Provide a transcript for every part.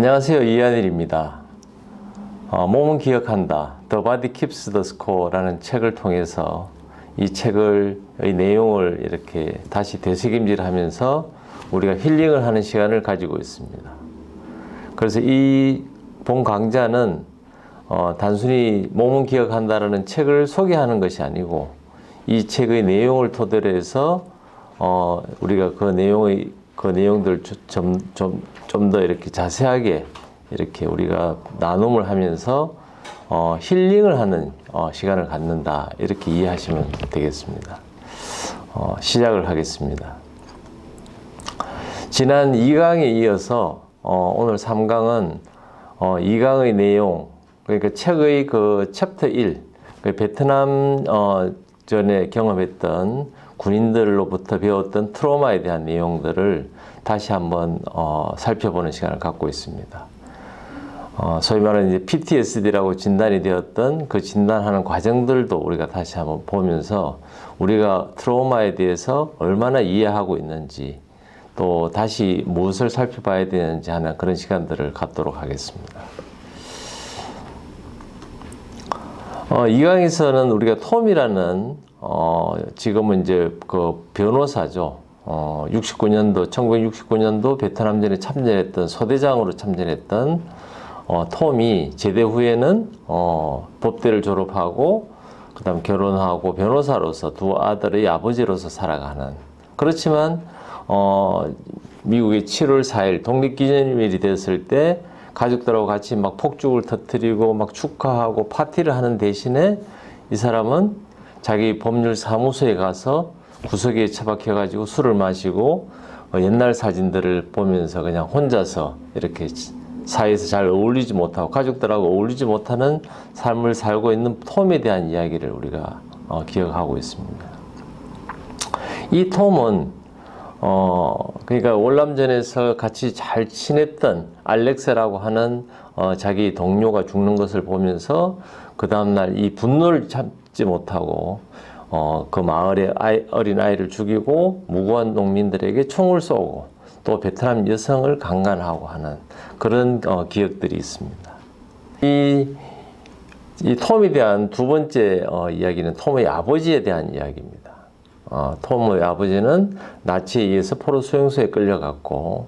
안녕하세요. 이한일입니다. 몸은 기억한다. The Body Keeps the Score라는 책을 통해서 이 책의 내용을 이렇게 다시 되새김질하면서 우리가 힐링을 하는 시간을 가지고 있습니다. 그래서 이 본 강좌는 단순히 몸은 기억한다라는 책을 소개하는 것이 아니고 이 책의 내용을 토대로 해서 우리가 그 내용들 좀 더 이렇게 자세하게 이렇게 우리가 나눔을 하면서 힐링을 하는 시간을 갖는다, 이렇게 이해하시면 되겠습니다. 시작을 하겠습니다. 지난 2강에 이어서 오늘 3강은 2강의 내용, 그러니까 책의 그 챕터 1, 베트남 전에 경험했던 군인들로부터 배웠던 트라우마에 대한 내용들을 다시 한번 살펴보는 시간을 갖고 있습니다. 소위 말하는 이제 PTSD라고 진단이 되었던 그 진단하는 과정들도 우리가 다시 한번 보면서 우리가 트라우마에 대해서 얼마나 이해하고 있는지, 또 다시 무엇을 살펴봐야 되는지 하는 그런 시간들을 갖도록 하겠습니다. 이 강에서는 우리가 톰이라는 지금은 이제 그 변호사죠. 1969년도 베트남전에 참전했던 소대장으로 참전했던 톰이 제대 후에는 법대를 졸업하고 그다음 결혼하고 변호사로서 두 아들의 아버지로서 살아가는, 그렇지만 미국의 7월 4일 독립기념일이 됐을 때 가족들하고 같이 막 폭죽을 터뜨리고 막 축하하고 파티를 하는 대신에 이 사람은 자기 법률 사무소에 가서 구석에 처박혀가지고 술을 마시고 옛날 사진들을 보면서 그냥 혼자서 이렇게 사회에서 잘 어울리지 못하고 가족들하고 어울리지 못하는 삶을 살고 있는 톰에 대한 이야기를 우리가 기억하고 있습니다. 이 톰은 그러니까 월남전에서 같이 잘 친했던 알렉스라고 하는 자기 동료가 죽는 것을 보면서 그 다음날 이 분노를 참지 못하고 그 마을의 어린 아이를 죽이고 무고한 농민들에게 총을 쏘고 또 베트남 여성을 강간하고 하는 그런 기억들이 있습니다. 이 톰에 대한 두 번째 이야기는 톰의 아버지에 대한 이야기입니다. 톰의 아버지는 나치에 의해서 포로 수용소에 끌려갔고,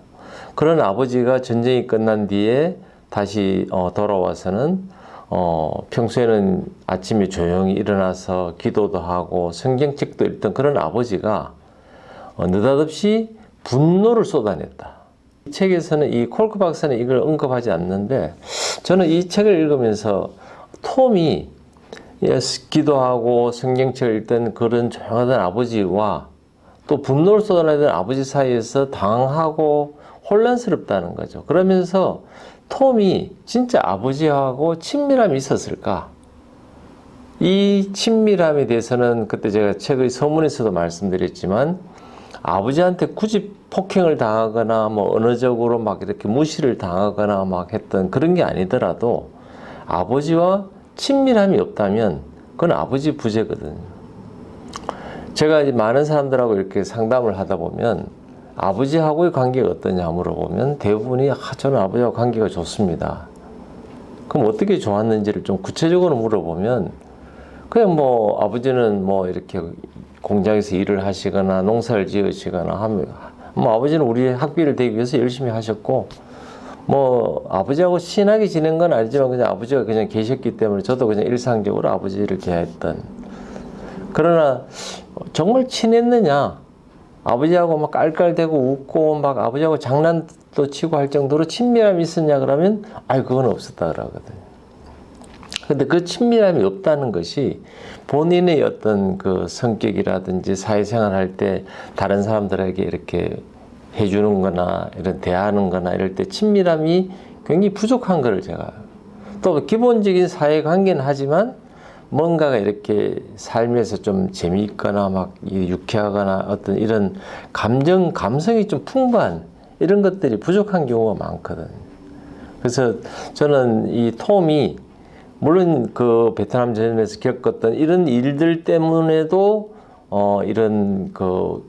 그런 아버지가 전쟁이 끝난 뒤에 다시 돌아와서는 평소에는 아침에 조용히 일어나서 기도도 하고 성경책도 읽던 그런 아버지가 느닷없이 분노를 쏟아냈다. 이 책에서는 이 콜크 박사는 이걸 언급하지 않는데, 저는 이 책을 읽으면서 톰이 기도하고 성경책을 읽던 그런 조용하던 아버지와 또 분노를 쏟아내던 아버지 사이에서 당하고 혼란스럽다는 거죠. 그러면서 톰이 진짜 아버지하고 친밀함이 있었을까? 이 친밀함에 대해서는 그때 제가 책의 서문에서도 말씀드렸지만, 아버지한테 굳이 폭행을 당하거나 뭐 언어적으로 막 이렇게 무시를 당하거나 막 했던 그런 게 아니더라도 아버지와 친밀함이 없다면 그건 아버지 부재거든요. 제가 이제 많은 사람들하고 이렇게 상담을 하다 보면 아버지하고의 관계가 어떠냐 물어보면 대부분이 저는 아버지하고 관계가 좋습니다. 그럼 어떻게 좋았는지를 좀 구체적으로 물어보면 그냥 뭐 아버지는 뭐 이렇게 공장에서 일을 하시거나 농사를 지으시거나 하면 뭐 아버지는 우리 학비를 대기 위해서 열심히 하셨고, 뭐 아버지하고 친하게 지낸 건 아니지만 그냥 아버지가 그냥 계셨기 때문에 저도 그냥 일상적으로 아버지를 대했던. 그러나 정말 친했느냐, 아버지하고 막 깔깔대고 웃고 막 아버지하고 장난도 치고 할 정도로 친밀함이 있었냐 그러면 그건 없었다 그러거든요. 근데 그 친밀함이 없다는 것이 본인의 어떤 그 성격이라든지 사회생활 할 때 다른 사람들에게 이렇게 해주는 거나 이런 대하는 거나 이럴 때 친밀함이 굉장히 부족한 거를 제가, 또 기본적인 사회관계는 하지만 뭔가가 이렇게 삶에서 좀 재미있거나 막 유쾌하거나 어떤 이런 감성이 좀 풍부한 이런 것들이 부족한 경우가 많거든요. 그래서 저는 이 톰이 물론 그 베트남 전에서 겪었던 이런 일들 때문에도 이런 그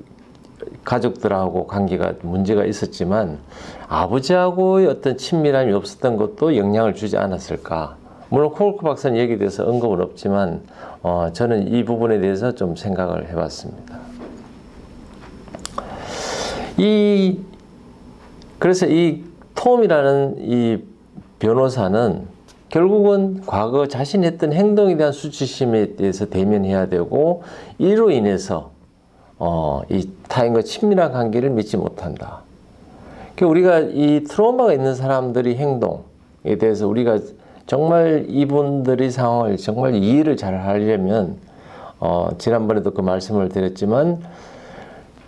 가족들하고 관계가 문제가 있었지만 아버지하고의 어떤 친밀함이 없었던 것도 영향을 주지 않았을까. 물론 콜크 박사는 여기에 대해서 언급은 없지만 저는 이 부분에 대해서 좀 생각을 해봤습니다. 그래서 이 톰이라는 이 변호사는 결국은 과거 자신이 했던 행동에 대한 수치심에 대해서 대면해야 되고, 이로 인해서 이 타인과 친밀한 관계를 맺지 못한다. 그러니까 우리가 이 트라우마가 있는 사람들의 행동에 대해서 우리가 정말 이분들의 상황을 정말 이해를 잘 하려면 지난번에도 그 말씀을 드렸지만,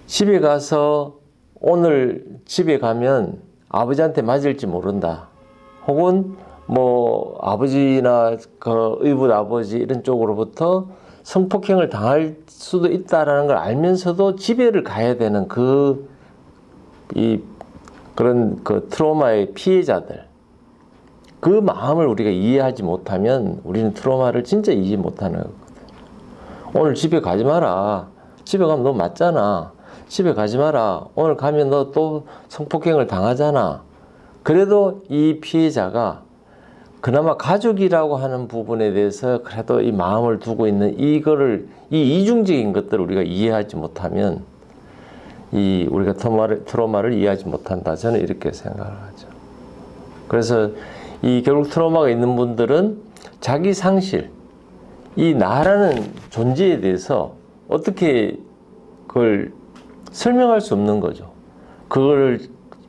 집에 가서 오늘 집에 가면 아버지한테 맞을지 모른다. 혹은 뭐 아버지나 그 의붓 아버지 이런 쪽으로부터 성폭행을 당할 수도 있다라는 걸 알면서도 집에를 가야 되는 그런 그 트라우마의 피해자들, 그 마음을 우리가 이해하지 못하면 우리는 트라우마를 진짜 이해 못하는 거거든. 오늘 집에 가지 마라. 집에 가면 너 맞잖아. 집에 가지 마라. 오늘 가면 너 또 성폭행을 당하잖아. 그래도 이 피해자가 그나마 가족이라고 하는 부분에 대해서 그래도 이 마음을 두고 있는 이 이중적인 것들을 우리가 이해하지 못하면 우리가 트라우마를 이해하지 못한다. 저는 이렇게 생각을 하죠. 그래서 결국 트라우마가 있는 분들은 자기 상실, 이 나라는 존재에 대해서 어떻게 그걸 설명할 수 없는 거죠. 그걸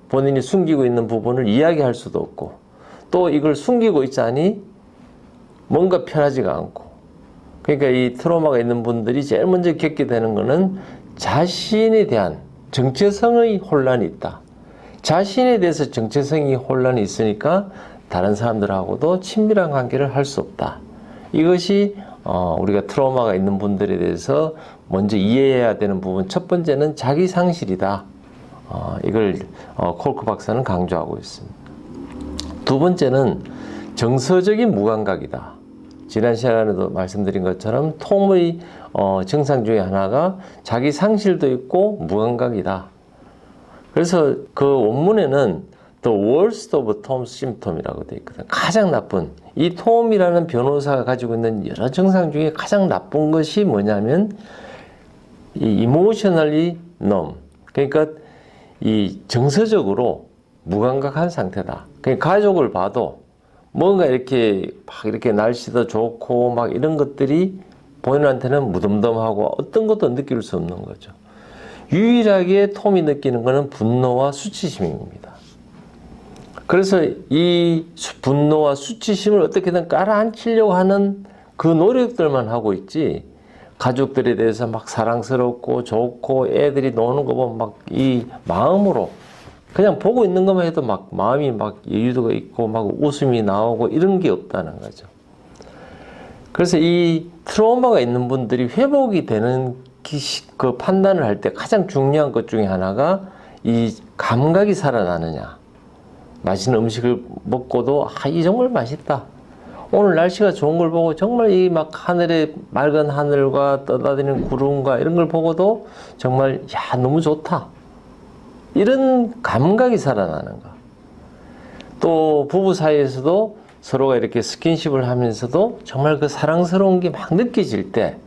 본인이 숨기고 있는 부분을 이야기할 수도 없고, 또 이걸 숨기고 있자니 뭔가 편하지가 않고. 그러니까 이 트라우마가 있는 분들이 제일 먼저 겪게 되는 거는 자신에 대한 정체성의 혼란이 있다. 자신에 대해서 정체성이 혼란이 있으니까 다른 사람들하고도 친밀한 관계를 할 수 없다. 이것이 우리가 트라우마가 있는 분들에 대해서 먼저 이해해야 되는 부분, 첫 번째는 자기 상실이다. 이걸 콜크 박사는 강조하고 있습니다. 두 번째는 정서적인 무감각이다. 지난 시간에도 말씀드린 것처럼 톰의 증상 중에 하나가 자기 상실도 있고 무감각이다. 그래서 그 원문에는 The worst of Tom's symptom이라고 되어 있거든. 가장 나쁜, 이 톰이라는 변호사가 가지고 있는 여러 증상 중에 가장 나쁜 것이 뭐냐면 이 emotionally numb, 그러니까 이 정서적으로 무감각한 상태다. 그러니까 가족을 봐도 뭔가 이렇게 막 이렇게 날씨도 좋고 막 이런 것들이 본인한테는 무덤덤하고 어떤 것도 느낄 수 없는 거죠. 유일하게 톰이 느끼는 것은 분노와 수치심입니다. 그래서 이 분노와 수치심을 어떻게든 깔아앉히려고 하는 그 노력들만 하고 있지, 가족들에 대해서 막 사랑스럽고 좋고 애들이 노는 거 보면 막 이 마음으로 그냥 보고 있는 것만 해도 막 마음이 막 여유도가 있고 막 웃음이 나오고 이런 게 없다는 거죠. 그래서 이 트라우마가 있는 분들이 회복이 되는 그 판단을 할 때 가장 중요한 것 중에 하나가 이 감각이 살아나느냐. 맛있는 음식을 먹고도 이 정말 맛있다. 오늘 날씨가 좋은 걸 보고 정말 이 막 하늘에 맑은 하늘과 떠다니는 구름과 이런 걸 보고도 정말 너무 좋다. 이런 감각이 살아나는가. 또 부부 사이에서도 서로가 이렇게 스킨십을 하면서도 정말 그 사랑스러운 게 막 느껴질 때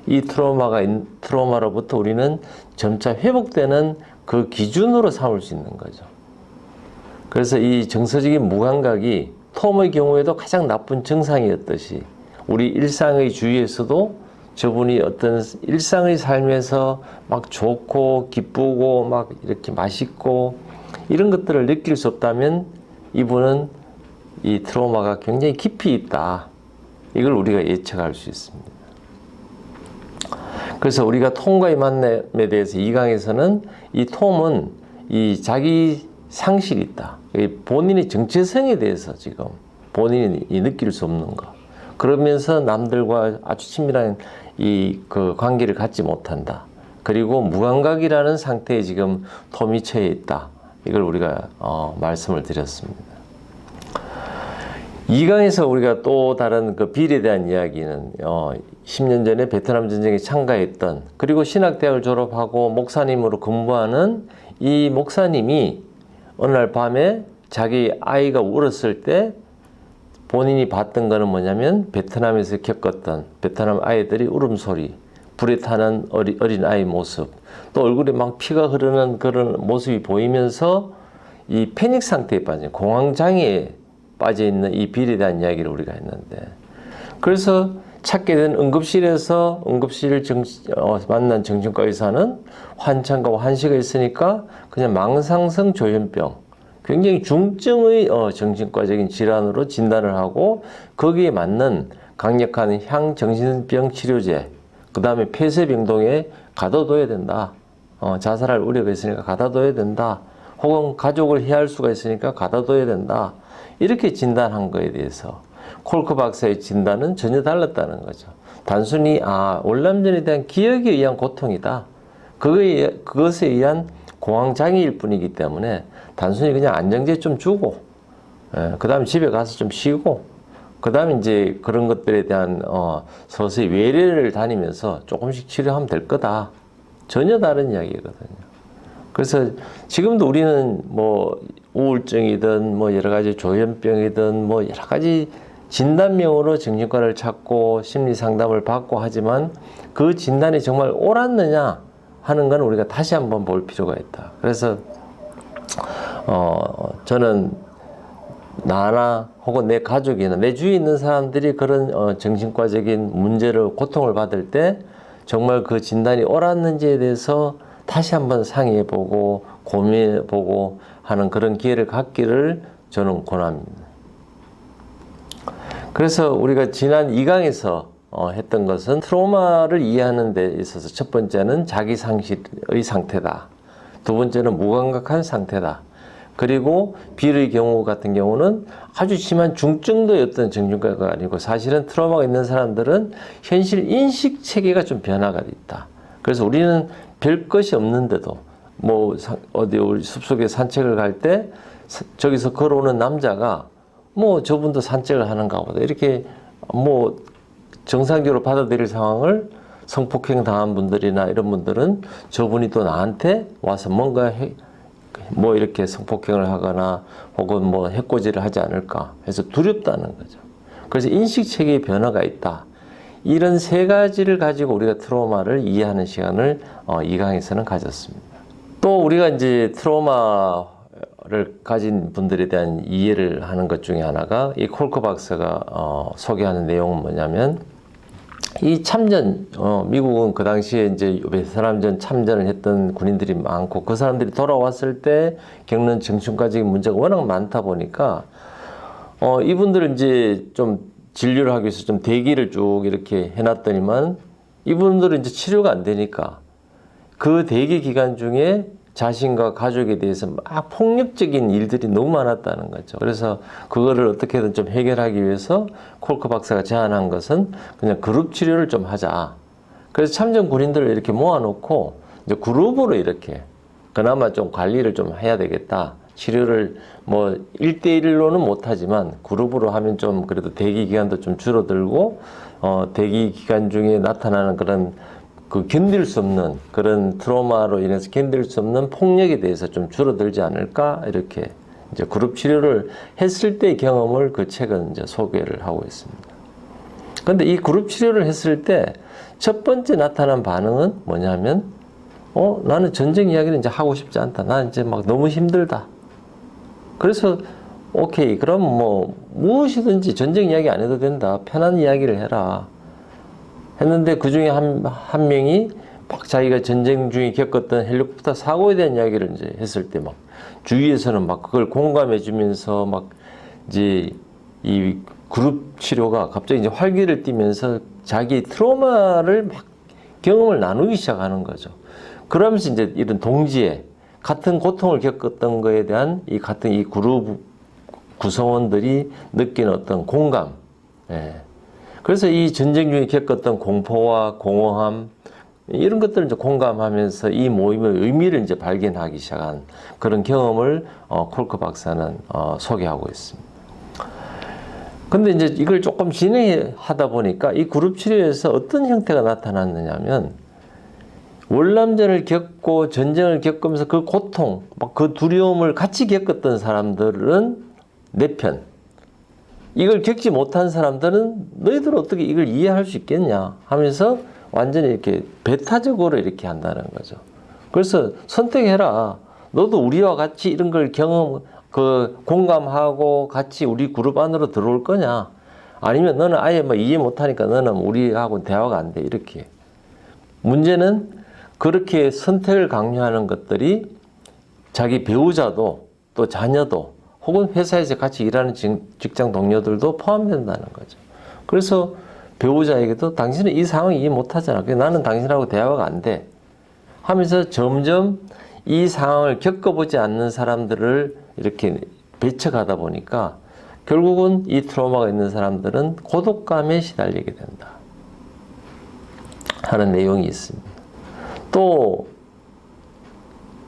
이 트라우마로부터 우리는 점차 회복되는 그 기준으로 삼을 수 있는 거죠. 그래서 이 정서적인 무감각이 톰의 경우에도 가장 나쁜 증상이었듯이 우리 일상의 주위에서도 저분이 어떤 일상의 삶에서 막 좋고 기쁘고 막 이렇게 맛있고 이런 것들을 느낄 수 없다면 이분은 이 트라우마가 굉장히 깊이 있다. 이걸 우리가 예측할 수 있습니다. 그래서 우리가 톰과의 만남에 대해서 이 강에서는 이 톰은 이 자기 상실이 있다. 본인의 정체성에 대해서 지금 본인이 느낄 수 없는 것. 그러면서 남들과 아주 친밀한 그 관계를 갖지 못한다. 그리고 무감각이라는 상태에 지금 톰이 처해 있다. 이걸 우리가 말씀을 드렸습니다. 2강에서 우리가 또 다른 그 빌에 대한 이야기는 10년 전에 베트남 전쟁에 참가했던, 그리고 신학대학을 졸업하고 목사님으로 근무하는 이 목사님이 어느 날 밤에 자기 아이가 울었을 때 본인이 봤던 거는 뭐냐면 베트남에서 겪었던 베트남 아이들이 울음소리, 불에 타는 어린 아이 모습, 또 얼굴에 막 피가 흐르는 그런 모습이 보이면서 이 패닉 상태에 빠진, 공황장애에 빠져 있는 이 빌에 대한 이야기를 우리가 했는데, 그래서 찾게 된 응급실에서 응급실을 만난 정신과 의사는 환청과 환시가 있으니까 그냥 망상성 조현병, 굉장히 중증의 정신과적인 질환으로 진단을 하고 거기에 맞는 강력한 향정신병 치료제, 그 다음에 폐쇄병동에 가둬둬야 된다. 자살할 우려가 있으니까 가둬둬야 된다. 혹은 가족을 해할 수가 있으니까 가둬둬야 된다. 이렇게 진단한 거에 대해서 콜크 박사의 진단은 전혀 달랐다는 거죠. 단순히 월남전에 대한 기억에 의한 고통이다. 그것에 의한 공황장애일 뿐이기 때문에 단순히 그냥 안정제 좀 주고, 그 다음에 집에 가서 좀 쉬고, 그 다음에 이제 그런 것들에 대한 서서히 외래를 다니면서 조금씩 치료하면 될 거다. 전혀 다른 이야기거든요. 그래서 지금도 우리는 뭐 우울증이든 뭐 여러 가지 조현병이든 뭐 여러 가지 진단명으로 정신과를 찾고 심리 상담을 받고 하지만 그 진단이 정말 옳았느냐 하는 건 우리가 다시 한번 볼 필요가 있다. 그래서 저는 나나 혹은 내 가족이나 내 주위에 있는 사람들이 그런 정신과적인 문제를 고통을 받을 때 정말 그 진단이 옳았는지에 대해서 다시 한번 상의해보고 고민해보고 하는 그런 기회를 갖기를 저는 권합니다. 그래서 우리가 지난 2강에서 했던 것은 트라우마를 이해하는 데 있어서 첫 번째는 자기 상실의 상태다. 두 번째는 무감각한 상태다. 그리고 빌의 경우 같은 경우는 아주 심한 중증도였던 정신과가 아니고 사실은 트라우마가 있는 사람들은 현실 인식 체계가 좀 변화가 있다. 그래서 우리는 별 것이 없는데도 뭐 어디 우리 숲속에 산책을 갈 때 저기서 걸어오는 남자가 뭐 저분도 산책을 하는가 보다 이렇게 뭐 정상적으로 받아들일 상황을 성폭행 당한 분들이나 이런 분들은 저분이 또 나한테 와서 뭔가 뭐 이렇게 성폭행을 하거나 혹은 뭐 해코지를 하지 않을까 해서 두렵다는 거죠. 그래서 인식체계의 변화가 있다. 이런 세 가지를 가지고 우리가 트라우마를 이해하는 시간을 이 강에서는 가졌습니다. 또 우리가 이제 트라우마를 가진 분들에 대한 이해를 하는 것 중에 하나가 이 콜크 박사가 소개하는 내용은 뭐냐면 이 참전, 미국은 그 당시에 이제 베트남전 참전을 했던 군인들이 많고 그 사람들이 돌아왔을 때 겪는 정신과적인 문제가 워낙 많다 보니까 이분들을 이제 좀 진료를 하기 위해서 좀 대기를 쭉 이렇게 해놨더니만 이분들은 이제 치료가 안 되니까 그 대기 기간 중에 자신과 가족에 대해서 막 폭력적인 일들이 너무 많았다는 거죠. 그래서 그거를 어떻게든 좀 해결하기 위해서 콜크 박사가 제안한 것은 그냥 그룹 치료를 좀 하자. 그래서 참전 군인들을 이렇게 모아놓고 이제 그룹으로 이렇게 그나마 좀 관리를 좀 해야 되겠다. 치료를 뭐 1대1로는 못하지만 그룹으로 하면 좀 그래도 대기 기간도 좀 줄어들고 대기 기간 중에 나타나는 그런 그 견딜 수 없는 그런 트라우마로 인해서 견딜 수 없는 폭력에 대해서 좀 줄어들지 않을까 이렇게 이제 그룹 치료를 했을 때 경험을 그 책은 이제 소개를 하고 있습니다. 그런데 이 그룹 치료를 했을 때 첫 번째 나타난 반응은 뭐냐면 나는 전쟁 이야기를 이제 하고 싶지 않다. 나는 이제 막 너무 힘들다. 그래서 오케이 그럼 뭐 무엇이든지 전쟁 이야기 안 해도 된다. 편한 이야기를 해라. 했는데 그 중에 한 명이 막 자기가 전쟁 중에 겪었던 헬리콥터 사고에 대한 이야기를 이제 했을 때 막 주위에서는 막 그걸 공감해 주면서 막 이제 이 그룹 치료가 갑자기 이제 활기를 띠면서 자기 트라우마를 막 경험을 나누기 시작하는 거죠. 그러면서 이제 이런 동지애 같은 고통을 겪었던 거에 대한 이 같은 이 그룹 구성원들이 느끼는 어떤 공감. 예. 그래서 이 전쟁 중에 겪었던 공포와 공허함 이런 것들을 이제 공감하면서 이 모임의 의미를 이제 발견하기 시작한 그런 경험을 콜크 박사는 소개하고 있습니다. 근데 이제 이걸 조금 진행하다 보니까 이 그룹 치료에서 어떤 형태가 나타났느냐면 월남전을 겪고 전쟁을 겪으면서 그 고통, 막 그 두려움을 같이 겪었던 사람들은 내 편. 이걸 겪지 못한 사람들은 너희들 어떻게 이걸 이해할 수 있겠냐 하면서 완전히 이렇게 배타적으로 이렇게 한다는 거죠. 그래서 선택해라. 너도 우리와 같이 이런 걸 공감하고 같이 우리 그룹 안으로 들어올 거냐? 아니면 너는 아예 뭐 이해 못하니까 너는 우리하고 대화가 안 돼. 이렇게. 문제는 그렇게 선택을 강요하는 것들이 자기 배우자도 또 자녀도 혹은 회사에서 같이 일하는 직장 동료들도 포함된다는 거죠. 그래서 배우자에게도 당신은 이 상황을 이해 못하잖아. 나는 당신하고 대화가 안 돼. 하면서 점점 이 상황을 겪어보지 않는 사람들을 이렇게 배척하다 보니까 결국은 이 트라우마가 있는 사람들은 고독감에 시달리게 된다 하는 내용이 있습니다. 또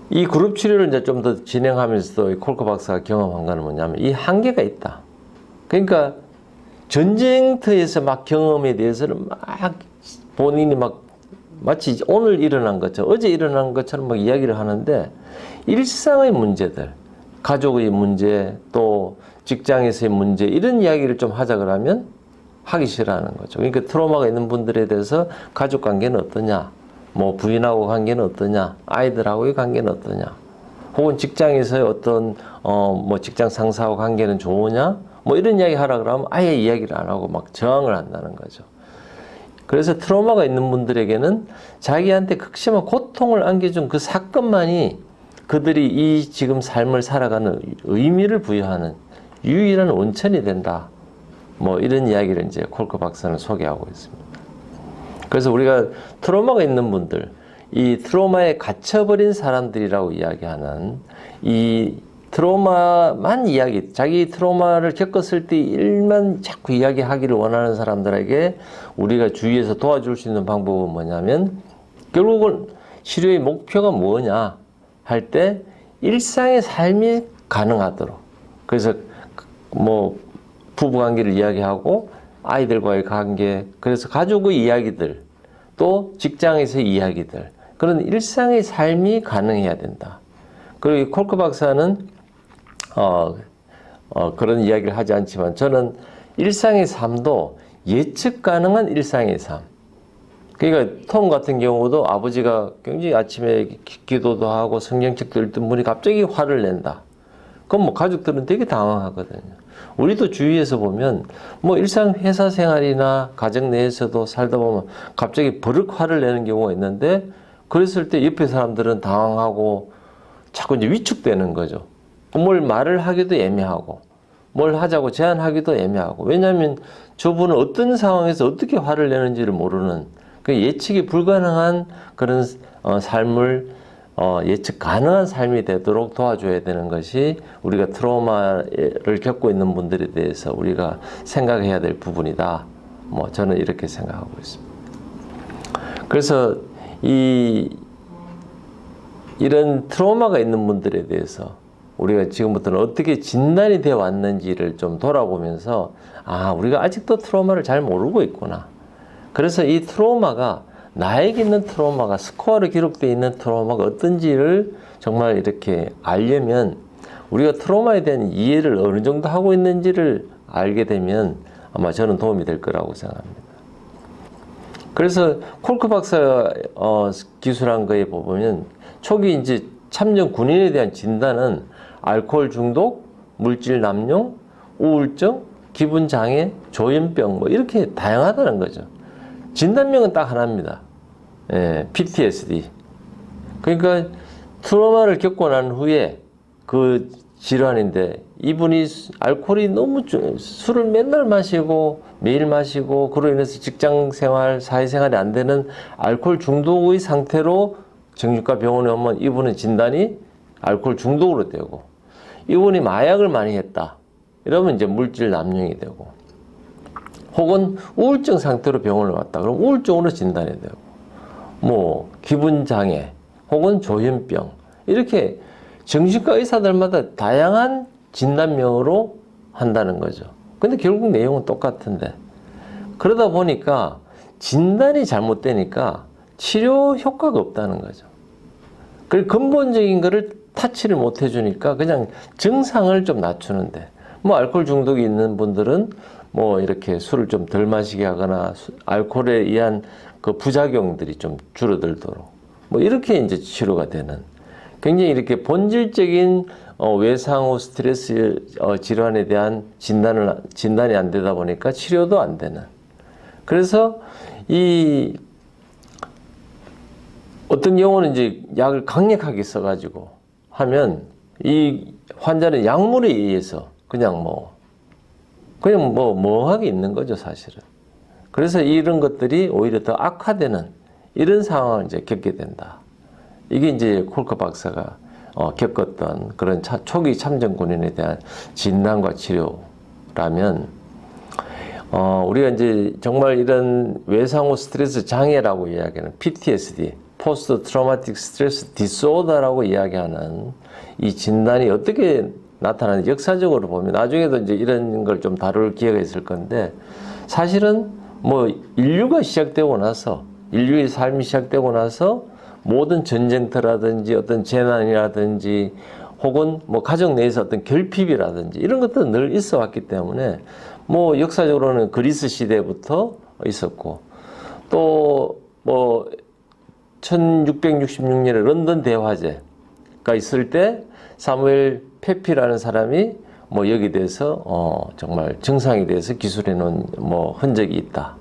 이 그룹 치료를 이제 좀 더 진행하면서도 콜커 박사가 경험한 거는 뭐냐면 이 한계가 있다. 그러니까 전쟁터에서 막 경험에 대해서는 막 본인이 막 마치 오늘 일어난 것처럼 어제 일어난 것처럼 막 이야기를 하는데 일상의 문제들, 가족의 문제, 또 직장에서의 문제 이런 이야기를 좀 하자 그러면 하기 싫어하는 거죠. 그러니까 트라우마가 있는 분들에 대해서 가족 관계는 어떠냐, 뭐 부인하고 관계는 어떠냐, 아이들하고의 관계는 어떠냐, 혹은 직장에서의 어떤 뭐 직장 상사하고 관계는 좋으냐, 뭐 이런 이야기 하라 그러면 아예 이야기를 안 하고 막 저항을 한다는 거죠. 그래서 트라우마가 있는 분들에게는 자기한테 극심한 고통을 안겨준 그 사건만이 그들이 이 지금 삶을 살아가는 의미를 부여하는 유일한 원천이 된다. 뭐 이런 이야기를 이제 콜커 박사는 소개하고 있습니다. 그래서 우리가 트라우마가 있는 분들, 이 트라우마에 갇혀버린 사람들이라고 이야기하는 이 트라우마만 이야기, 자기 트라우마를 겪었을 때 일만 자꾸 이야기하기를 원하는 사람들에게 우리가 주위에서 도와줄 수 있는 방법은 뭐냐면 결국은 치료의 목표가 뭐냐 할 때 일상의 삶이 가능하도록, 그래서 뭐 부부관계를 이야기하고 아이들과의 관계, 그래서 가족의 이야기들, 또 직장에서의 이야기들, 그런 일상의 삶이 가능해야 된다. 그리고 콜커 박사는 그런 이야기를 하지 않지만 저는 일상의 삶도 예측 가능한 일상의 삶. 그러니까 톰 같은 경우도 아버지가 굉장히 아침에 기도도 하고 성경책도 읽던 분이 갑자기 화를 낸다. 그럼 뭐 가족들은 되게 당황하거든요. 우리도 주위에서 보면 뭐 일상 회사 생활이나 가정 내에서도 살다 보면 갑자기 버럭 화를 내는 경우가 있는데 그랬을 때 옆에 사람들은 당황하고 자꾸 이제 위축되는 거죠. 뭘 말을 하기도 애매하고 뭘 하자고 제안하기도 애매하고, 왜냐하면 저분은 어떤 상황에서 어떻게 화를 내는지를 모르는 그 예측이 불가능한 그런 삶을 예측 가능한 삶이 되도록 도와줘야 되는 것이 우리가 트라우마를 겪고 있는 분들에 대해서 우리가 생각해야 될 부분이다. 뭐 저는 이렇게 생각하고 있습니다. 그래서 이런 트라우마가 있는 분들에 대해서 우리가 지금부터는 어떻게 진단이 되어 왔는지를 좀 돌아보면서 우리가 아직도 트라우마를 잘 모르고 있구나. 그래서 이 트라우마가 나에게 있는 트라우마가 스코어로 기록되어 있는 트라우마가 어떤지를 정말 이렇게 알려면 우리가 트라우마에 대한 이해를 어느 정도 하고 있는지를 알게 되면 아마 저는 도움이 될 거라고 생각합니다. 그래서 콜커 박사가 기술한 거에 보면 초기 이제 참전 군인에 대한 진단은 알코올 중독, 물질 남용, 우울증, 기분 장애, 조현병 뭐 이렇게 다양하다는 거죠. 진단명은 딱 하나입니다. PTSD. 그러니까 트라우마를 겪고 난 후에 그 질환인데 이분이 알코올이 너무 술을 맨날 마시고 매일 마시고 그로 인해서 직장생활, 사회생활이 안 되는 알코올 중독의 상태로 정신과 병원에 오면 이분의 진단이 알코올 중독으로 되고, 이분이 마약을 많이 했다 이러면 이제 물질 남용이 되고, 혹은 우울증 상태로 병원을 왔다 그럼 우울증으로 진단이 되고, 뭐 기분 장애 혹은 조현병, 이렇게 정신과 의사들마다 다양한 진단명으로 한다는 거죠. 근데 결국 내용은 똑같은데. 그러다 보니까 진단이 잘못되니까 치료 효과가 없다는 거죠. 그리고 근본적인 거를 타치를 못 해주니까 그냥 증상을 좀 낮추는데, 뭐 알코올 중독이 있는 분들은 뭐 이렇게 술을 좀 덜 마시게 하거나 알코올에 의한 그 부작용들이 좀 줄어들도록 뭐 이렇게 이제 치료가 되는, 굉장히 이렇게 본질적인 외상 후 스트레스 질환에 대한 진단이 안 되다 보니까 치료도 안 되는. 그래서 이 어떤 경우는 이제 약을 강력하게 써가지고 하면 이 환자는 약물에 의해서 그냥 멍하게 있는 거죠, 사실은. 그래서 이런 것들이 오히려 더 악화되는 이런 상황을 이제 겪게 된다. 이게 이제 콜커 박사가 겪었던 그런 초기 참정 군인에 대한 진단과 치료라면, 우리가 이제 정말 이런 외상 후 스트레스 장애라고 이야기하는 PTSD, 포스트 트라우마틱 스트레스 디소더라고 이야기하는 이 진단이 어떻게 나타나는지 역사적으로 보면 나중에도 이제 이런 걸 좀 다룰 기회가 있을 건데, 사실은 뭐 인류가 시작되고 나서, 인류의 삶이 시작되고 나서 모든 전쟁터라든지 어떤 재난이라든지 혹은 뭐 가정 내에서 어떤 결핍이라든지 이런 것들은 늘 있어 왔기 때문에, 뭐 역사적으로는 그리스 시대부터 있었고, 또 뭐 1666년에 런던 대화제가 있을 때 사무엘 페피라는 사람이 뭐 여기 대해서 정말 증상에 대해서 기술해 놓은 뭐 흔적이 있다.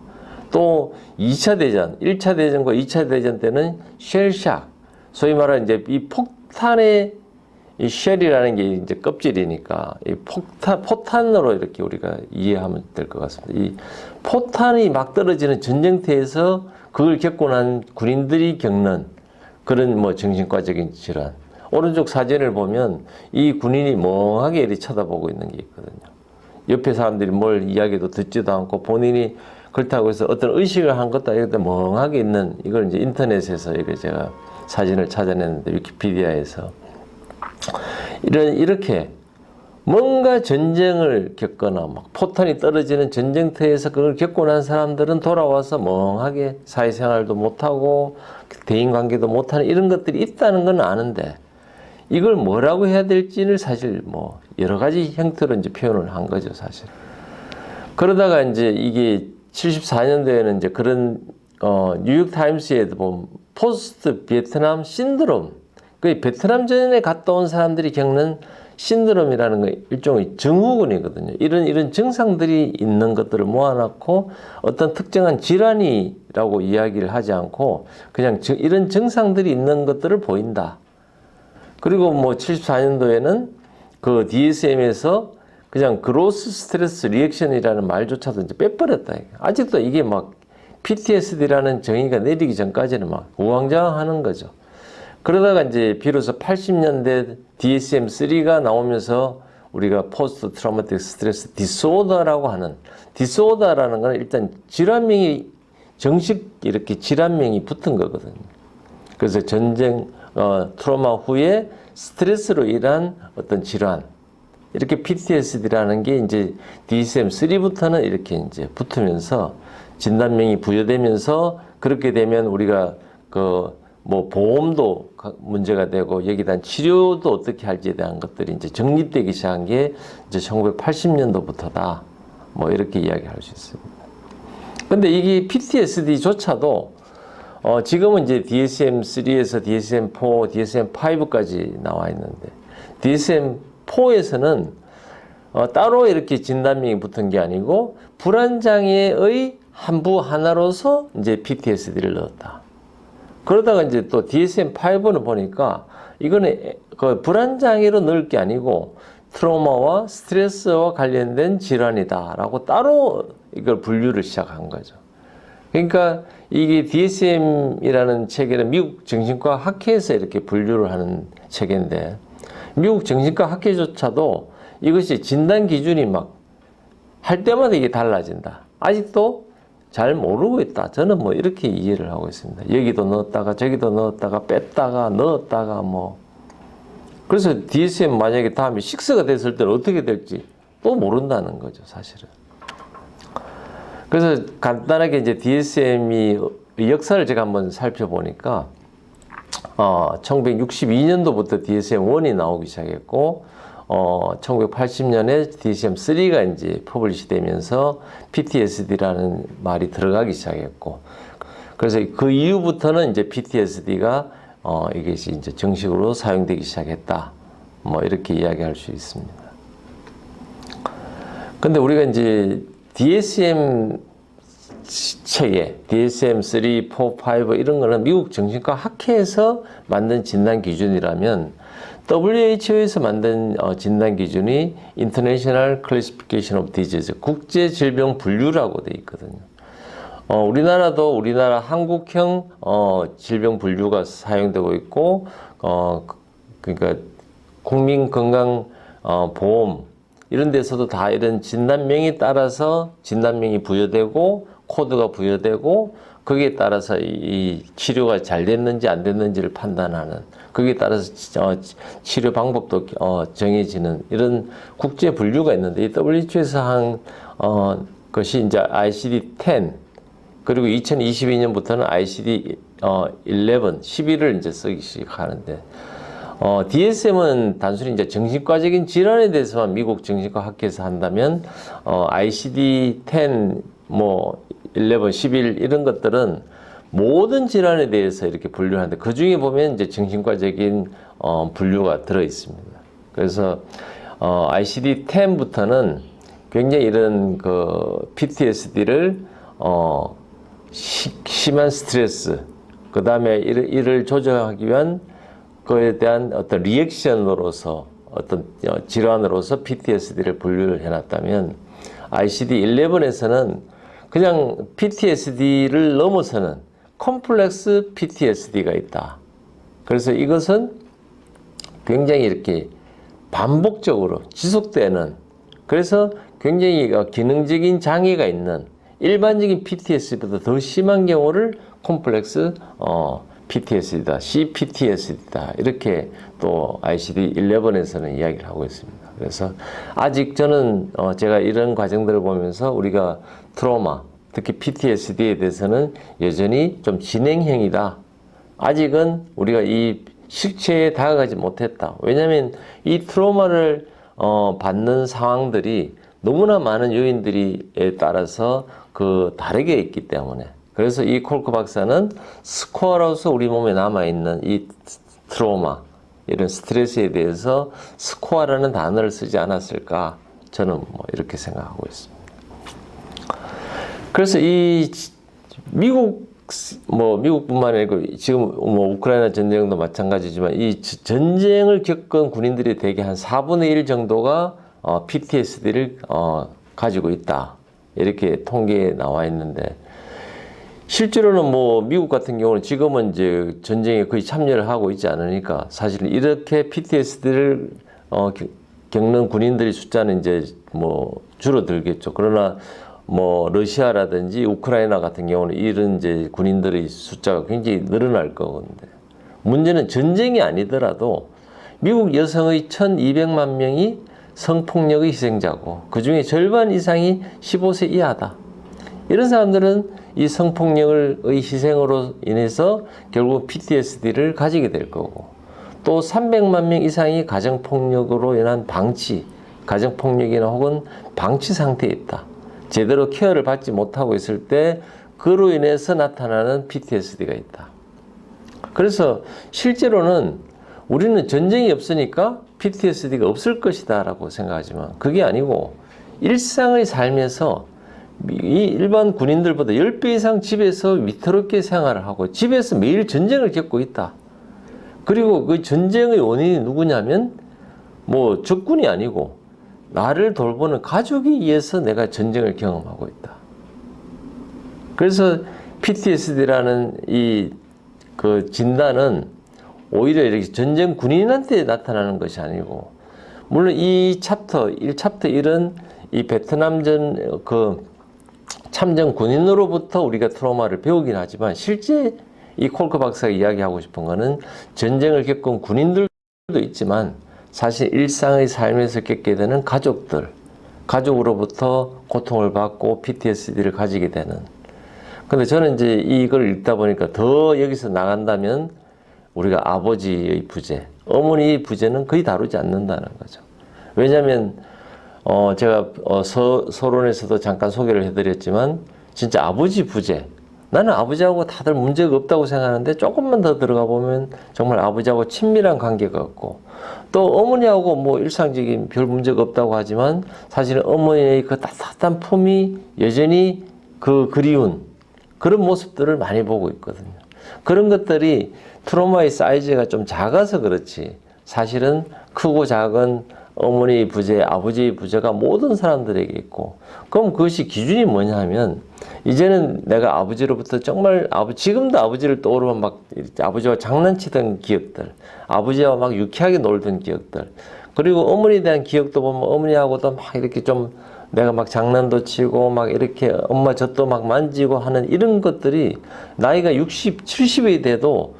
또 2차 대전, 1차 대전과 2차 대전 때는 쉘샥, 소위 말하는 이제 이 폭탄의 이 쉘이라는 게 이제 껍질이니까 이 포탄으로 이렇게 우리가 이해하면 될 것 같습니다. 이 포탄이 막 떨어지는 전쟁터에서 그걸 겪고 난 군인들이 겪는 그런 뭐 정신과적인 질환. 오른쪽 사진을 보면 이 군인이 멍하게 이렇게 쳐다보고 있는 게 있거든요. 옆에 사람들이 뭘 이야기도 듣지도 않고 본인이 그렇다고 해서 어떤 의식을 한 것도 아니고 멍하게 있는, 이걸 이제 인터넷에서 이거 제가 사진을 찾아냈는데 위키피디아에서 이렇게 뭔가 전쟁을 겪거나 막 포탄이 떨어지는 전쟁터에서 그걸 겪고 난 사람들은 돌아와서 멍하게 사회생활도 못하고 대인관계도 못하는 이런 것들이 있다는 건 아는데, 이걸 뭐라고 해야 될지를 사실 뭐 여러 가지 형태로 이제 표현을 한 거죠, 사실. 그러다가 이제 이게 74년도에는 이제 그런 뉴욕 타임스에도 보면 포스트 베트남 신드롬, 그 베트남전에 갔다 온 사람들이 겪는 신드롬이라는 거 일종의 증후군이거든요. 이런 증상들이 있는 것들을 모아놓고 어떤 특정한 질환이라고 이야기를 하지 않고 그냥 이런 증상들이 있는 것들을 보인다. 그리고 뭐 74년도에는 그 DSM에서 그냥 그로스 스트레스 리액션이라는 말조차도 이제 빼버렸다. 아직도 이게 막 PTSD라는 정의가 내리기 전까지는 막 우왕좌왕하는 거죠. 그러다가 이제 비로소 80년대 DSM-3가 나오면서 우리가 포스트 트라우마틱 스트레스 디소더라고 하는, 디소더라는 건 일단 질환명이 정식 이렇게 질환명이 붙은 거거든요. 그래서 전쟁 트라우마 후에 스트레스로 인한 어떤 질환, 이렇게 PTSD라는 게 이제 DSM-3부터는 이렇게 이제 붙으면서 진단명이 부여되면서, 그렇게 되면 우리가 뭐 보험도 문제가 되고 여기에 대한 치료도 어떻게 할지에 대한 것들이 이제 정립되기 시작한 게 이제 1980년도부터다. 뭐 이렇게 이야기할 수 있습니다. 근데 이게 PTSD조차도 지금은 이제 DSM-3에서 DSM-4, DSM-5까지 나와 있는데, DSM-4에서는 따로 이렇게 진단명이 붙은 게 아니고 불안장애의 한부 하나로서 이제 PTSD를 넣었다. 그러다가 이제 또 DSM-5는 보니까 이거는 그 불안장애로 넣을 게 아니고 트라우마와 스트레스와 관련된 질환이다라고 따로 이걸 분류를 시작한 거죠. 그러니까 이게 DSM이라는 체계는 미국 정신과 학회에서 이렇게 분류를 하는 체계인데, 미국 정신과 학회조차도 이것이 진단 기준이 막 할 때마다 이게 달라진다. 아직도 잘 모르고 있다. 저는 뭐 이렇게 이해를 하고 있습니다. 여기도 넣었다가 저기도 넣었다가 뺐다가 넣었다가 뭐. 그래서 DSM 만약에 다음에 6가 됐을 때는 어떻게 될지 또 모른다는 거죠, 사실은. 그래서 간단하게 이제 DSM이 역사를 제가 한번 살펴보니까 1962년도부터 DSM-1이 나오기 시작했고 1980년에 DSM-3가 이제 퍼블리시 되면서 PTSD라는 말이 들어가기 시작했고, 그래서 그 이후부터는 이제 PTSD가 이것이 이제 정식으로 사용되기 시작했다. 뭐 이렇게 이야기할 수 있습니다. 근데 우리가 이제 DSM 체계, DSM-3, 4, 5 이런 거는 미국 정신과 학회에서 만든 진단 기준이라면 WHO에서 만든 진단 기준이 International Classification of Disease, 국제 질병 분류라고 돼 있거든요. 우리나라도 우리나라 한국형 질병 분류가 사용되고 있고, 그러니까 국민건강보험 이런 데서도 다 이런 진단명에 따라서 진단명이 부여되고 코드가 부여되고 거기에 따라서 이 치료가 잘 됐는지 안 됐는지를 판단하는, 거기에 따라서 치료 방법도 정해지는 이런 국제 분류가 있는데, 이 WHO에서 한 것이 이제 ICD-10, 그리고 2022년부터는 ICD-11, 11을 이제 쓰기 시작하는데, DSM은 단순히 이제 정신과적인 질환에 대해서만 미국 정신과 학회에서 한다면, ICD-10, 뭐 11, 11 이런 것들은 모든 질환에 대해서 이렇게 분류를 하는데, 그 중에 보면 이제 정신과적인 분류가 들어 있습니다. 그래서 ICD-10부터는 굉장히 이런 그 PTSD를 심한 스트레스, 그 다음에 이를 조절하기 위한 그에 대한 어떤 리액션으로서 어떤 질환으로서 PTSD를 분류를 해놨다면, ICD-11에서는 그냥 PTSD를 넘어서는 컴플렉스 PTSD가 있다. 그래서 이것은 굉장히 이렇게 반복적으로 지속되는, 그래서 굉장히 기능적인 장애가 있는 일반적인 PTSD보다 더 심한 경우를 콤플렉스 PTSD다, CPTSD다, 이렇게 또 ICD-11에서는 이야기를 하고 있습니다. 그래서 아직 저는 제가 이런 과정들을 보면서 우리가 트라우마, 특히 PTSD에 대해서는 여전히 좀 진행형이다. 아직은 우리가 이 실체에 다가가지 못했다. 왜냐하면 이 트라우마를 받는 상황들이 너무나 많은 요인들에 따라서 다르게 있기 때문에, 그래서 이 콜크 박사는 스코어로서 우리 몸에 남아있는 이 트라우마, 이런 스트레스에 대해서 스코어라는 단어를 쓰지 않았을까, 저는 뭐 이렇게 생각하고 있습니다. 그래서 이 미국뿐만 아니고 지금 뭐 우크라이나 전쟁도 마찬가지지만, 이 전쟁을 겪은 군인들이 대개 한 4분의 1 정도가 PTSD를 가지고 있다, 이렇게 통계에 나와 있는데, 실제로는 뭐 미국 같은 경우는 지금은 이제 전쟁에 거의 참여를 하고 있지 않으니까 사실 이렇게 PTSD를 겪는 군인들의 숫자는 이제 뭐 줄어들겠죠. 그러나 뭐 러시아라든지 우크라이나 같은 경우는 이런 이제 군인들의 숫자가 굉장히 늘어날 거건데, 문제는 전쟁이 아니더라도 미국 여성의 1,200만 명이 성폭력의 희생자고 그 중에 절반 이상이 15세 이하다. 이런 사람들은 이 성폭력의 희생으로 인해서 결국 PTSD를 가지게 될 거고, 또 300만 명 이상이 가정폭력으로 인한 방치, 가정폭력이나 혹은 방치 상태에 있다. 제대로 케어를 받지 못하고 있을 때 그로 인해서 나타나는 PTSD가 있다. 그래서 실제로는 우리는 전쟁이 없으니까 PTSD가 없을 것이다 라고 생각하지만 그게 아니고, 일상의 삶에서 이 일반 군인들보다 10배 이상 집에서 위태롭게 생활을 하고 집에서 매일 전쟁을 겪고 있다. 그리고 그 전쟁의 원인이 누구냐면 뭐 적군이 아니고 나를 돌보는 가족에 의해서 내가 전쟁을 경험하고 있다. 그래서 PTSD라는 이 진단은 오히려 이렇게 전쟁 군인한테 나타나는 것이 아니고, 물론 이 챕터 1은 이 베트남전 참전 군인으로부터 우리가 트라우마를 배우긴 하지만, 실제 이 콜크 박사가 이야기하고 싶은 거는 전쟁을 겪은 군인들도 있지만 사실 일상의 삶에서 겪게 되는 가족들, 가족으로부터 고통을 받고 PTSD를 가지게 되는. 근데 저는 이제 이걸 읽다 보니까 더 여기서 나간다면 우리가 아버지의 부재, 어머니의 부재는 거의 다루지 않는다는 거죠. 왜냐하면 제가 서론에서도 잠깐 소개를 해드렸지만 진짜 아버지 부재, 나는 아버지하고 다들 문제가 없다고 생각하는데 조금만 더 들어가 보면 정말 아버지하고 친밀한 관계가 없고, 또 어머니하고 뭐 일상적인 별 문제가 없다고 하지만 사실은 어머니의 그 따뜻한 품이 여전히 그 그리운 그런 모습들을 많이 보고 있거든요. 그런 것들이 트로마의 사이즈가 좀 작아서 그렇지 사실은 크고 작은 어머니의 부재, 아버지의 부재가 모든 사람들에게 있고, 그럼 그것이 기준이 뭐냐 하면 이제는 내가 아버지로부터 정말 지금도 아버지를 떠오르면 막 아버지와 장난치던 기억들, 아버지와 막 유쾌하게 놀던 기억들, 그리고 어머니에 대한 기억도 보면 어머니하고도 막 이렇게 좀 내가 막 장난도 치고 막 이렇게 엄마 젖도 막 만지고 하는 이런 것들이 나이가 60, 70이 돼도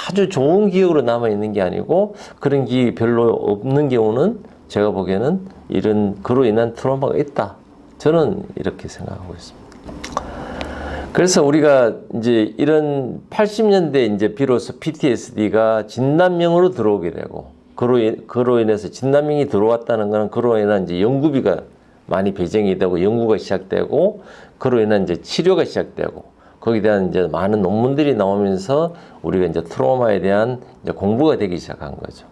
아주 좋은 기억으로 남아있는 게 아니고 그런 기억이 별로 없는 경우는 제가 보기에는 이런 그로 인한 트라우마가 있다. 저는 이렇게 생각하고 있습니다. 그래서 우리가 이제 이런 80년대 이제 비로소 PTSD가 진단명으로 들어오게 되고 그로 인해서 진단명이 들어왔다는 것은 그로 인한 이제 연구비가 많이 배정이 되고 연구가 시작되고 그로 인한 이제 치료가 시작되고 거기에 대한 이제 많은 논문들이 나오면서 우리가 이제 트라우마에 대한 이제 공부가 되기 시작한 거죠.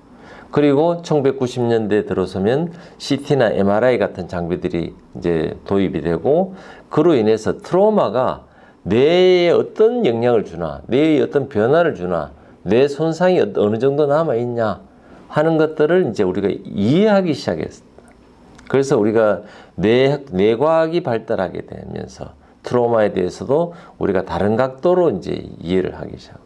그리고 1990년대에 들어서면 CT나 MRI 같은 장비들이 이제 도입이 되고 그로 인해서 트라우마가 뇌에 어떤 영향을 주나, 뇌에 어떤 변화를 주나, 뇌 손상이 어느 정도 남아있냐 하는 것들을 이제 우리가 이해하기 시작했습니다. 그래서 우리가 뇌과학이 발달하게 되면서 트라우마에 대해서도 우리가 다른 각도로 이제 이해를 하기 시작하고,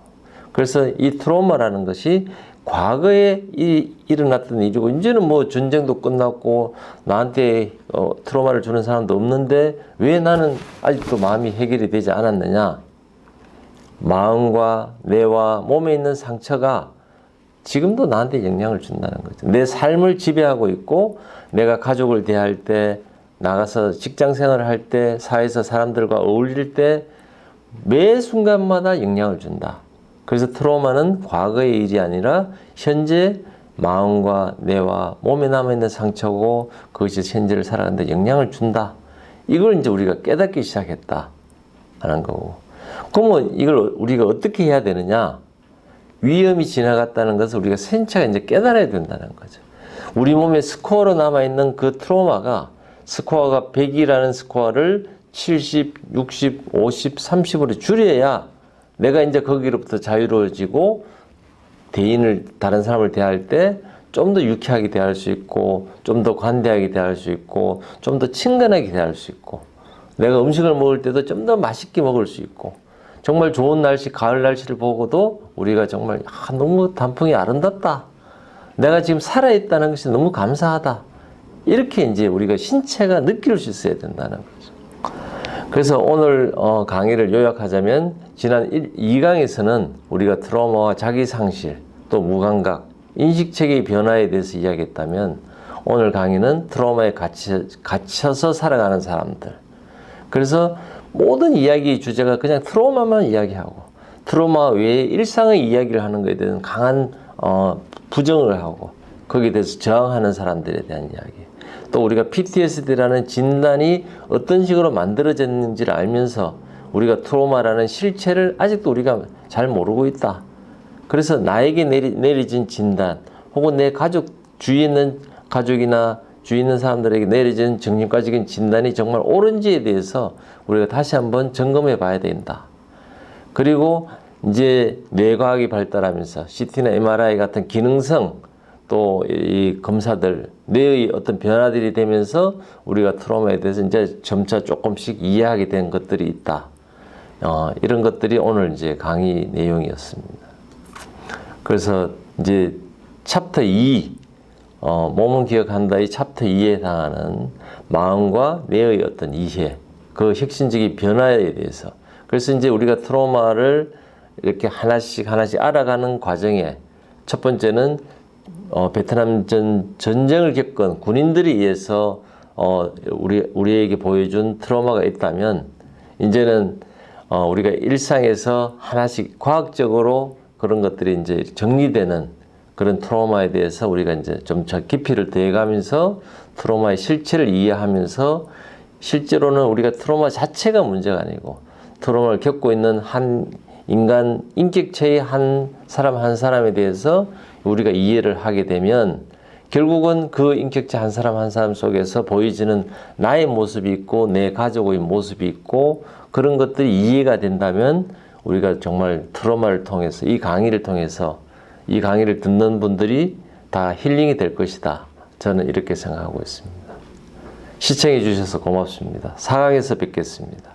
그래서 이 트라우마라는 것이 과거에 일어났던 일이고 이제는 뭐 전쟁도 끝났고 나한테 트라우마를 주는 사람도 없는데 왜 나는 아직도 마음이 해결이 되지 않았느냐. 마음과 뇌와 몸에 있는 상처가 지금도 나한테 영향을 준다는 거죠. 내 삶을 지배하고 있고 내가 가족을 대할 때, 나가서 직장 생활을 할 때, 사회에서 사람들과 어울릴 때 매 순간마다 영향을 준다. 그래서 트라우마는 과거의 일이 아니라 현재 마음과 뇌와 몸에 남아있는 상처고 그것이 현재를 살아가는데 영향을 준다. 이걸 이제 우리가 깨닫기 시작했다 하는 거고. 그러면 이걸 우리가 어떻게 해야 되느냐? 위험이 지나갔다는 것을 우리가 생체가 이제 깨달아야 된다는 거죠. 우리 몸에 스코어로 남아있는 그 트라우마가 스코어가 100이라는 스코어를 70, 60, 50, 30으로 줄여야 내가 이제 거기로부터 자유로워지고 다른 사람을 대할 때 좀 더 유쾌하게 대할 수 있고 좀 더 관대하게 대할 수 있고 좀 더 친근하게 대할 수 있고 내가 음식을 먹을 때도 좀 더 맛있게 먹을 수 있고 정말 좋은 날씨, 가을 날씨를 보고도 우리가 정말 너무 단풍이 아름답다. 내가 지금 살아있다는 것이 너무 감사하다. 이렇게 이제 우리가 신체가 느낄 수 있어야 된다는 거죠. 그래서 오늘 강의를 요약하자면 지난 2강에서는 우리가 트라우마와 자기상실, 또 무감각, 인식체계의 변화에 대해서 이야기했다면 오늘 강의는 트라우마에 갇혀서 살아가는 사람들. 그래서 모든 이야기의 주제가 그냥 트라우마만 이야기하고 트라우마 외에 일상의 이야기를 하는 것에 대한 강한 부정을 하고 거기에 대해서 저항하는 사람들에 대한 이야기. 또 우리가 PTSD라는 진단이 어떤 식으로 만들어졌는지를 알면서 우리가 트라우마라는 실체를 아직도 우리가 잘 모르고 있다. 그래서 나에게 내려진 진단 혹은 내 주위에 있는 가족이나 주위에 있는 사람들에게 내려진 정신과적인 진단이 정말 옳은지에 대해서 우리가 다시 한번 점검해 봐야 된다. 그리고 이제 뇌과학이 발달하면서 CT나 MRI 같은 기능성 또 이 검사들, 뇌의 어떤 변화들이 되면서 우리가 트라우마에 대해서 이제 점차 조금씩 이해하게 된 것들이 있다. 이런 것들이 오늘 이제 강의 내용이었습니다. 그래서 이제 챕터 2, 몸은 기억한다의 챕터 2에 해당하는 마음과 뇌의 어떤 이해, 그 혁신적인 변화에 대해서. 그래서 이제 우리가 트라우마를 이렇게 하나씩 알아가는 과정에 첫 번째는 베트남 전쟁을 겪은 군인들에 의해서 우리에게 보여준 트라우마가 있다면 이제는 우리가 일상에서 하나씩 과학적으로 그런 것들이 이제 정리되는 그런 트라우마에 대해서 우리가 이제 좀 깊이를 더해가면서 트라우마의 실체를 이해하면서 실제로는 우리가 트라우마 자체가 문제가 아니고 트라우마를 겪고 있는 한 인간 인격체의 한 사람 한 사람에 대해서 우리가 이해를 하게 되면 결국은 그 인격체 한 사람 한 사람 속에서 보여지는 나의 모습이 있고 내 가족의 모습이 있고 그런 것들이 이해가 된다면 우리가 정말 트라우마를 통해서 이 강의를 통해서 이 강의를 듣는 분들이 다 힐링이 될 것이다. 저는 이렇게 생각하고 있습니다. 시청해 주셔서 고맙습니다. 4강에서 뵙겠습니다.